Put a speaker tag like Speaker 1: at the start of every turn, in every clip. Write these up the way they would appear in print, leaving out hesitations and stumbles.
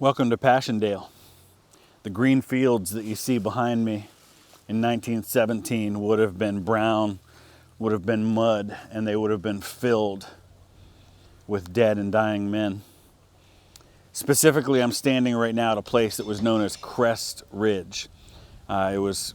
Speaker 1: Welcome to Passchendaele. The green fields that you see behind me in 1917 would have been brown, would have been mud, and they would have been filled with dead and dying men. Specifically, I'm standing right now at a place that was known as Crest Ridge. It was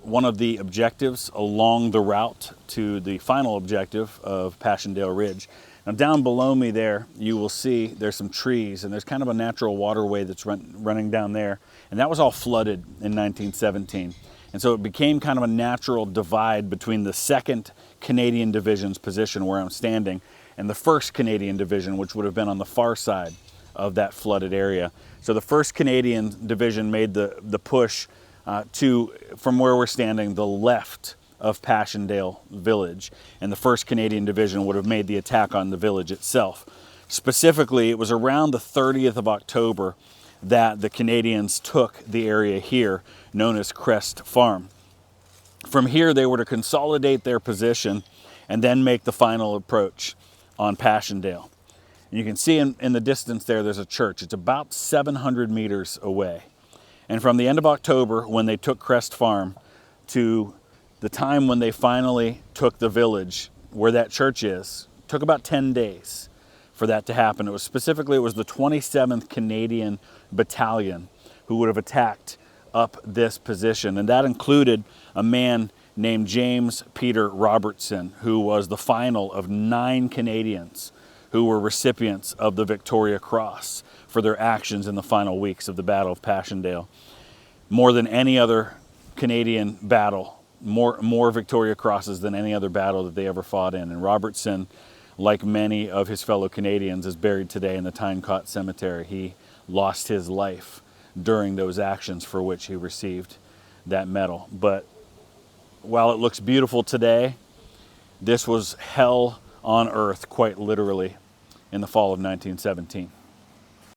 Speaker 1: one of the objectives along the route to the final objective of Passchendaele Ridge. Now down below me there, you will see there's some trees and there's kind of a natural waterway that's running down there. And that was all flooded in 1917. And so it became kind of a natural divide between the 2nd Canadian Division's position where I'm standing and the 1st Canadian Division, which would have been on the far side of that flooded area. So the 1st Canadian Division made the push from where we're standing, the left of Passchendaele village, and the 1st Canadian Division would have made the attack on the village itself. Specifically, it was around the 30th of October that the Canadians took the area here known as Crest Farm. From here, they were to consolidate their position and then make the final approach on Passchendaele. You can see in the distance there's a church. It's about 700 meters away. And from the end of October, when they took Crest Farm, to the time when they finally took the village where that church is, took about 10 days for that to happen. It was the 27th Canadian Battalion who would have attacked up this position. And that included a man named James Peter Robertson, who was the final of 9 Canadians who were recipients of the Victoria Cross for their actions in the final weeks of the Battle of Passchendaele. More than any other Canadian battle, more Victoria Crosses than any other battle that they ever fought in. And Robertson, like many of his fellow Canadians, is buried today in the Tyncott Cemetery. He lost his life during those actions for which he received that medal. But while it looks beautiful today, this was hell on earth, quite literally, in the fall of 1917.